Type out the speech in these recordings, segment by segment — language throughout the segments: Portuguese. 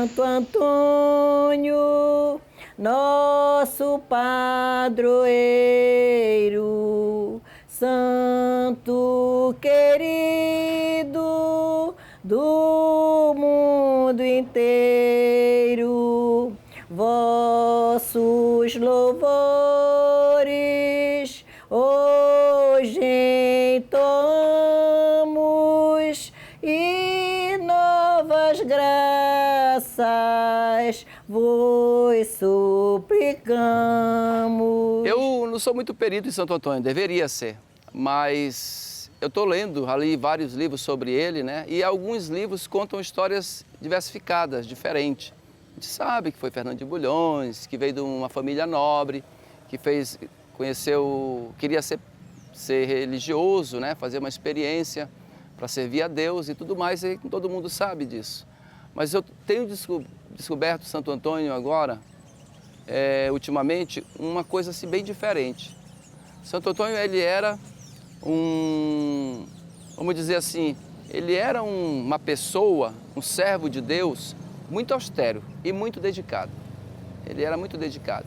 Santo Antônio, nosso padroeiro, santo querido do mundo inteiro, vossos louvores hoje entoamos e novas graças vos suplicamos. Eu não sou muito perito em Santo Antônio, deveria ser, mas eu estou lendo ali vários livros sobre ele, né? E alguns livros contam histórias diversificadas, diferentes. A gente sabe que foi Fernando de Bulhões, que veio de uma família nobre, que queria ser religioso, né? Fazer uma experiência para servir a Deus e tudo mais, e todo mundo sabe disso. Mas eu tenho descoberto Santo Antônio agora, ultimamente, uma coisa assim, bem diferente. Santo Antônio, ele era vamos dizer assim, ele era uma pessoa, um servo de Deus, muito austero e muito dedicado. Ele era muito dedicado.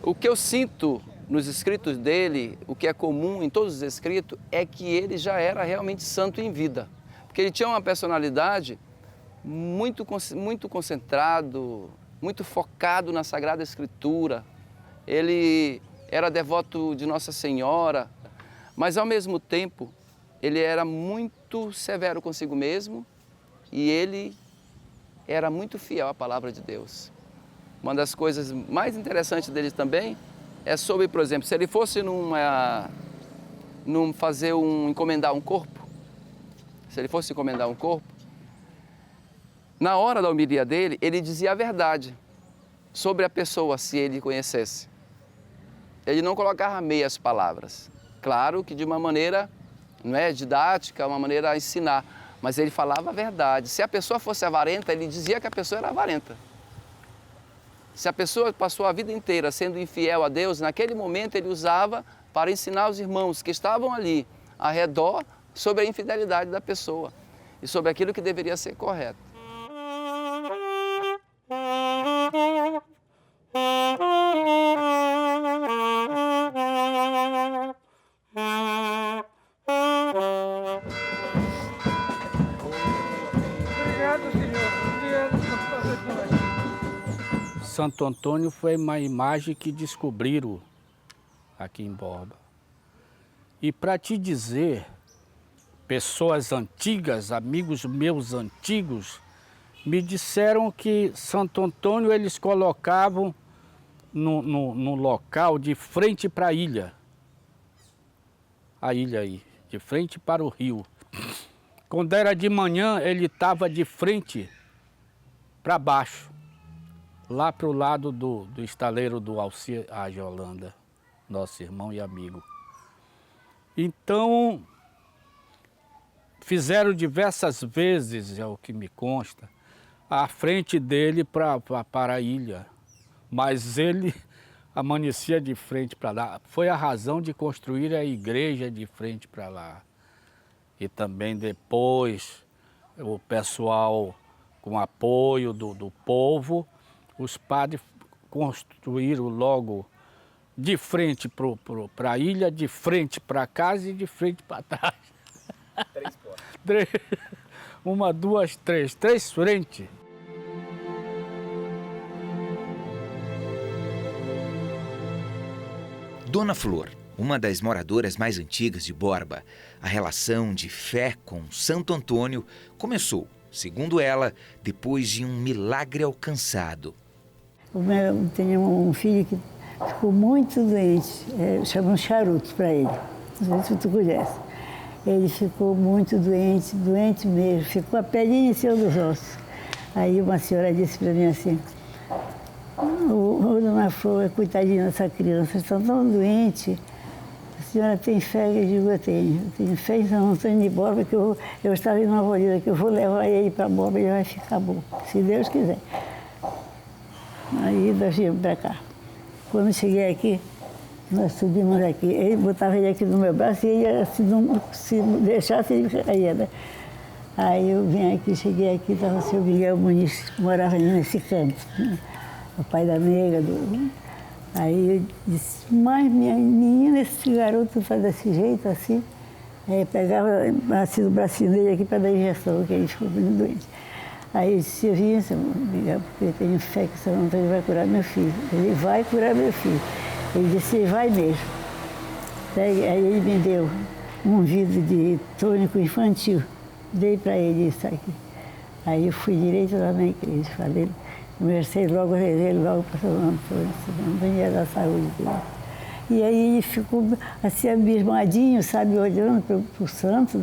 O que eu sinto nos escritos dele, o que é comum em todos os escritos, é que ele já era realmente santo em vida. Porque ele tinha uma personalidade muito concentrado, muito focado na Sagrada Escritura. Ele era devoto de Nossa Senhora, mas ao mesmo tempo ele era muito severo consigo mesmo e ele era muito fiel à palavra de Deus. Uma das coisas mais interessantes dele também é sobre, por exemplo, se ele fosse encomendar um corpo, na hora da homilia dele, ele dizia a verdade sobre a pessoa, se ele conhecesse. Ele não colocava meias palavras. Claro que de uma maneira, não é, didática, uma maneira a ensinar, mas ele falava a verdade. Se a pessoa fosse avarenta, ele dizia que a pessoa era avarenta. Se a pessoa passou a vida inteira sendo infiel a Deus, naquele momento ele usava para ensinar os irmãos que estavam ali, ao redor, sobre a infidelidade da pessoa e sobre aquilo que deveria ser correto. Santo Antônio foi uma imagem que descobriram aqui em Borba. E para te dizer, pessoas antigas, amigos meus antigos, me disseram que Santo Antônio eles colocavam no local de frente para a ilha aí, de frente para o rio. Quando era de manhã, ele estava de frente para baixo, lá para o lado do estaleiro do Alcir Age Holanda, nosso irmão e amigo. Então, fizeram diversas vezes, é o que me consta, à frente dele para a ilha, mas ele amanhecia de frente para lá. Foi a razão de construir a igreja de frente para lá. E também depois, o pessoal, com apoio do povo, os padres construíram logo de frente para a ilha, de frente para casa e de frente para trás. 3 portas. 1, 2, 3 frentes. Dona Flor, uma das moradoras mais antigas de Borba, a relação de fé com Santo Antônio começou, segundo ela, depois de um milagre alcançado. Eu tenho um filho que ficou muito doente, chamam charuto para ele, não sei se tu conhece. Ele ficou muito doente, doente mesmo, ficou a pelinha em cima dos ossos. Aí uma senhora disse para mim assim, Dona Flor, coitadinha dessa criança, estão tão doente. A senhora tem fé? Eu digo, eu tenho fé em São Antônio de Borba, que eu estava em Nova Olinda, que eu vou levar ele para Borba e ele vai ficar bom, se Deus quiser. Aí nós viemos para cá. Quando cheguei aqui, nós subimos aqui. Ele botava ele aqui no meu braço e ele, se deixasse, ele caía, né? Aí eu vim aqui, cheguei aqui, estava o seu Miguel Muniz, que morava ali nesse canto, né? O pai da nega. Aí eu disse, mas minha menina, esse garoto faz desse jeito, assim. Aí pegava assim, o bracinho dele aqui para dar injeção, que ele ficou muito doente. Aí eu disse, eu vim, seu Miguel, porque eu tenho fé que o Santo Antônio vai curar meu filho. Ele vai curar meu filho. Ele disse, ele vai mesmo. Aí ele me deu um vidro de tônico infantil. Dei para ele isso aqui. Aí eu fui direito lá na igreja, falei, conversei logo, rezei logo para Santo Antônio, Santo Antônio ia dar saúde dele. E aí ele ficou assim, abismadinho, sabe, olhando para o santo,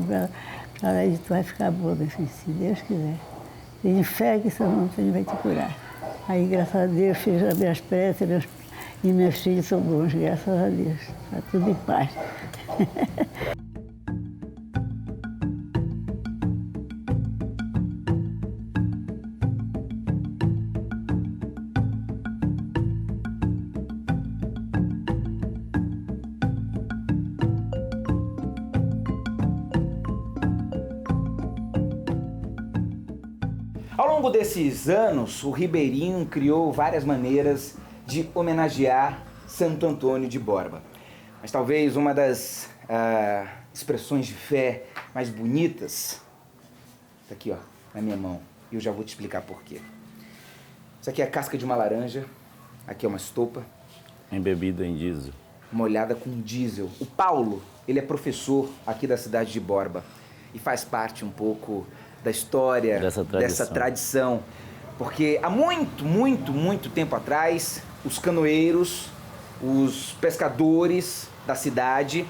para ele, tu vai ficar boa, meu filho, se Deus quiser. Tenho fé que Santo Antônio vai te curar. Aí, graças a Deus, fiz as minhas preces, e meus filhos são bons, graças a Deus. Está tudo em paz. Ao longo desses anos, o Ribeirinho criou várias maneiras de homenagear Santo Antônio de Borba. Mas talvez uma das expressões de fé mais bonitas está aqui, ó, na minha mão. E eu já vou te explicar por quê. Isso aqui é a casca de uma laranja, aqui é uma estopa. Embebida em diesel. Molhada com diesel. O Paulo, ele é professor aqui da cidade de Borba e faz parte um pouco da história, dessa tradição. Porque há muito tempo atrás, os canoeiros, os pescadores da cidade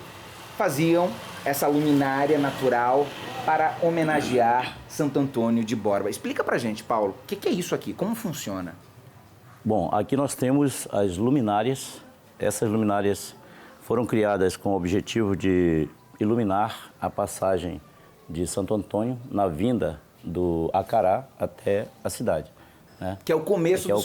faziam essa luminária natural para homenagear Santo Antônio de Borba. Explica pra gente, Paulo, o que é isso aqui? Como funciona? Bom, aqui nós temos as luminárias. Essas luminárias foram criadas com o objetivo de iluminar a passagem de Santo Antônio na vinda do Acará até a cidade. Né? Que é o começo dos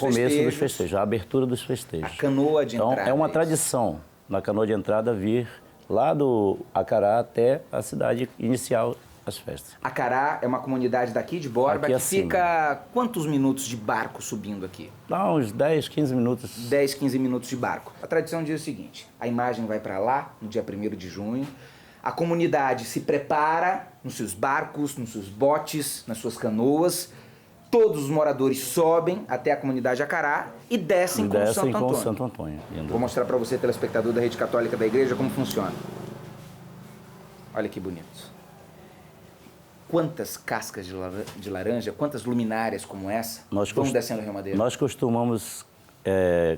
festejos, a abertura dos festejos. A canoa de entrada. Então, é uma tradição na canoa de entrada vir lá do Acará até a cidade iniciar as festas. Acará é uma comunidade daqui de Borba aqui que acima. Fica quantos minutos de barco subindo aqui? Dá uns 10, 15 minutos. 10, 15 minutos de barco. A tradição diz o seguinte, a imagem vai para lá no dia 1º de junho, a comunidade se prepara nos seus barcos, nos seus botes, nas suas canoas. Todos os moradores sobem até a comunidade Acará e descem com o Santo Antônio. Vou mostrar para você, telespectador da Rede Católica da Igreja, como funciona. Olha que bonito. Quantas cascas de laranja, quantas luminárias como essa vão descendo o Rio Madeira? Nós costumamos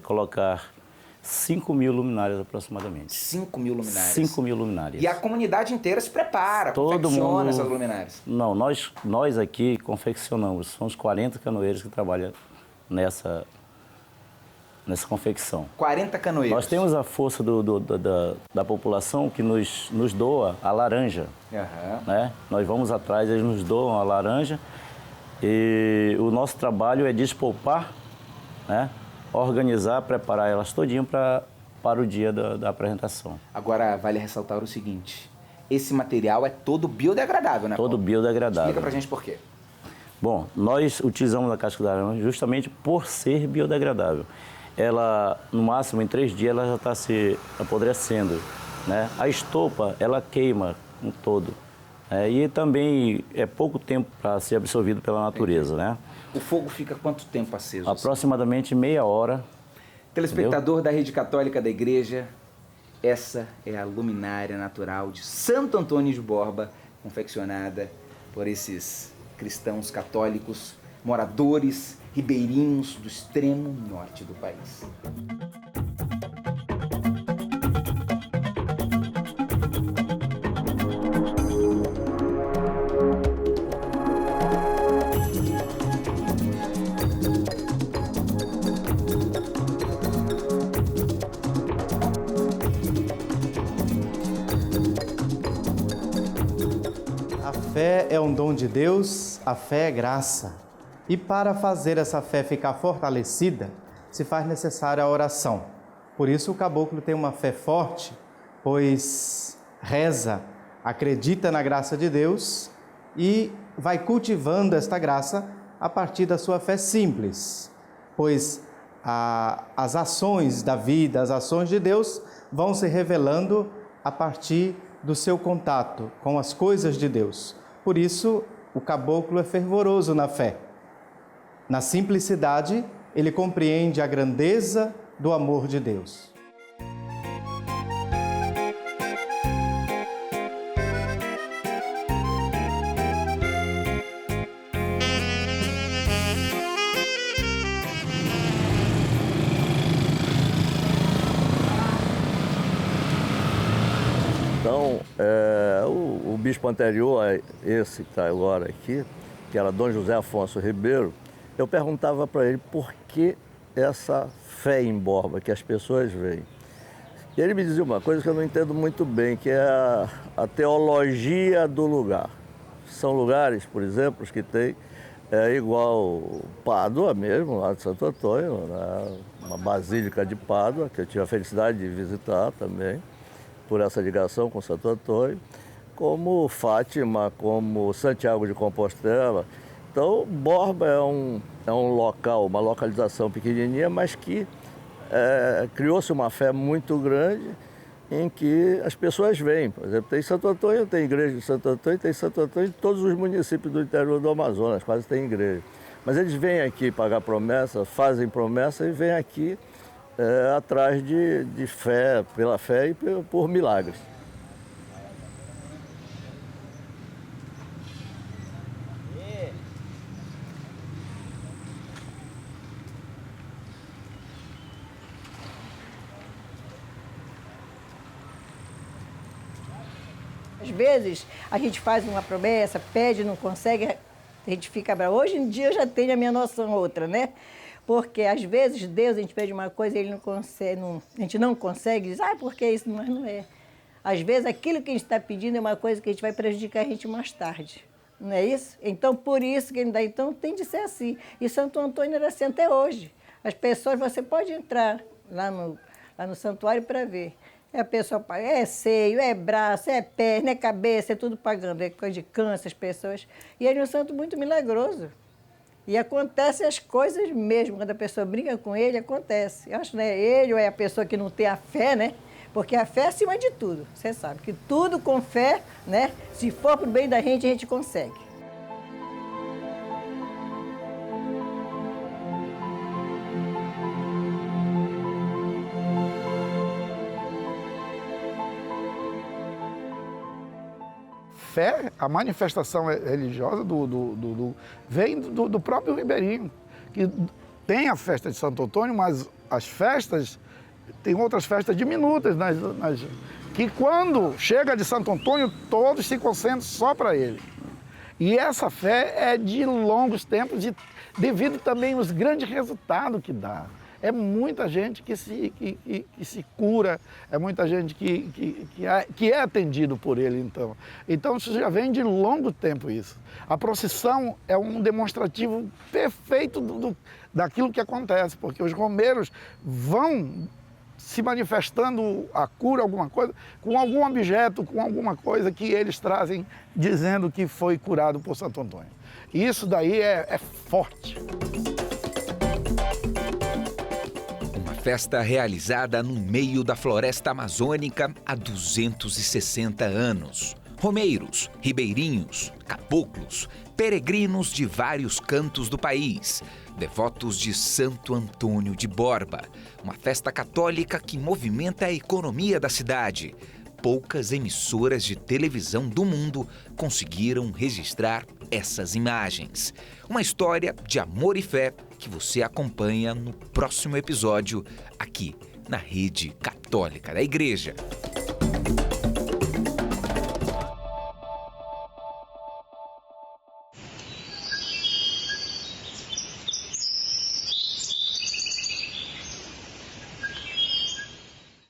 colocar 5.000 luminárias aproximadamente. 5.000 luminárias? 5.000 luminárias. E a comunidade inteira se prepara, confecciona essas luminárias? Não, nós aqui confeccionamos. São os 40 canoeiros que trabalham nessa confecção. 40 canoeiros? Nós temos a força da população que nos doa a laranja. Uhum. Né? Nós vamos atrás, eles nos doam a laranja. E o nosso trabalho é despolpar, né? Organizar, preparar elas todinho para o dia da apresentação. Agora, vale ressaltar o seguinte, esse material é todo biodegradável, né, Paulo? Todo biodegradável. Explica pra gente por quê. Bom, nós utilizamos a casca da laranja justamente por ser biodegradável. Ela, no máximo, em 3 dias, ela já está se apodrecendo, né? A estopa, ela queima um todo. E também é pouco tempo para ser absorvido pela natureza, né? O fogo fica quanto tempo aceso? Aproximadamente meia hora. Telespectador da Rede Católica da Igreja, essa é a luminária natural de Santo Antônio de Borba, confeccionada por esses cristãos católicos, moradores ribeirinhos do extremo norte do país. A fé é um dom de Deus, a fé é graça. E para fazer essa fé ficar fortalecida, se faz necessária a oração. Por isso o caboclo tem uma fé forte, pois reza, acredita na graça de Deus e vai cultivando esta graça a partir da sua fé simples, pois as ações da vida, as ações de Deus vão se revelando a partir do seu contato com as coisas de Deus. Por isso, o caboclo é fervoroso na fé. Na simplicidade, ele compreende a grandeza do amor de Deus. Então, o bispo anterior a esse que está agora aqui, que era Dom José Afonso Ribeiro, eu perguntava para ele por que essa fé em Borba que as pessoas veem. E ele me dizia uma coisa que eu não entendo muito bem, que é a teologia do lugar. São lugares, por exemplo, que tem igual Pádua mesmo, lá de Santo Antônio, né? Uma basílica de Pádua, que eu tive a felicidade de visitar também, por essa ligação com Santo Antônio, como Fátima, como Santiago de Compostela. Então, Borba é um local, uma localização pequenininha, mas que criou-se uma fé muito grande em que as pessoas vêm. Por exemplo, tem Santo Antônio, tem igreja de Santo Antônio, tem Santo Antônio em todos os municípios do interior do Amazonas, quase tem igreja. Mas eles vêm aqui pagar promessa, fazem promessa e vêm aqui atrás de fé, pela fé e por milagres. Às vezes a gente faz uma promessa, pede, não consegue, a gente fica bravo. Hoje em dia eu já tenho a minha noção outra, né? Porque às vezes Deus, a gente pede uma coisa e Ele não consegue, a gente não consegue, diz, porque isso não é. Às vezes aquilo que a gente está pedindo é uma coisa que a gente vai prejudicar a gente mais tarde, não é isso? Então por isso que ainda então tem de ser assim. E Santo Antônio era assim até hoje. As pessoas, você pode entrar lá no santuário para ver. A pessoa paga, é seio, é braço, é perna, é cabeça, é tudo pagando, é coisa de câncer, as pessoas. E ele é um santo muito milagroso. E acontecem as coisas mesmo, quando a pessoa brinca com ele, acontece. Eu acho que não é ele ou é a pessoa que não tem a fé, né? Porque a fé é acima de tudo, você sabe, que tudo com fé, né? Se for para o bem da gente, a gente consegue. Fé, a manifestação religiosa vem do próprio Ribeirinho, que tem a festa de Santo Antônio, mas as festas, tem outras festas diminutas, que quando chega de Santo Antônio, todos se concentram só para ele. E essa fé é de longos tempos, devido também aos grandes resultados que dá. É muita gente que se cura, é muita gente que é atendido por ele, então. Então, isso já vem de longo tempo, isso. A procissão é um demonstrativo perfeito daquilo que acontece, porque os romeiros vão se manifestando a cura, alguma coisa, com algum objeto, com alguma coisa que eles trazem, dizendo que foi curado por Santo Antônio. E isso daí é forte. Festa realizada no meio da floresta amazônica há 260 anos. Romeiros, ribeirinhos, caboclos, peregrinos de vários cantos do país, devotos de Santo Antônio de Borba, uma festa católica que movimenta a economia da cidade. Poucas emissoras de televisão do mundo conseguiram registrar essas imagens. Uma história de amor e fé que você acompanha no próximo episódio aqui na Rede Católica da Igreja.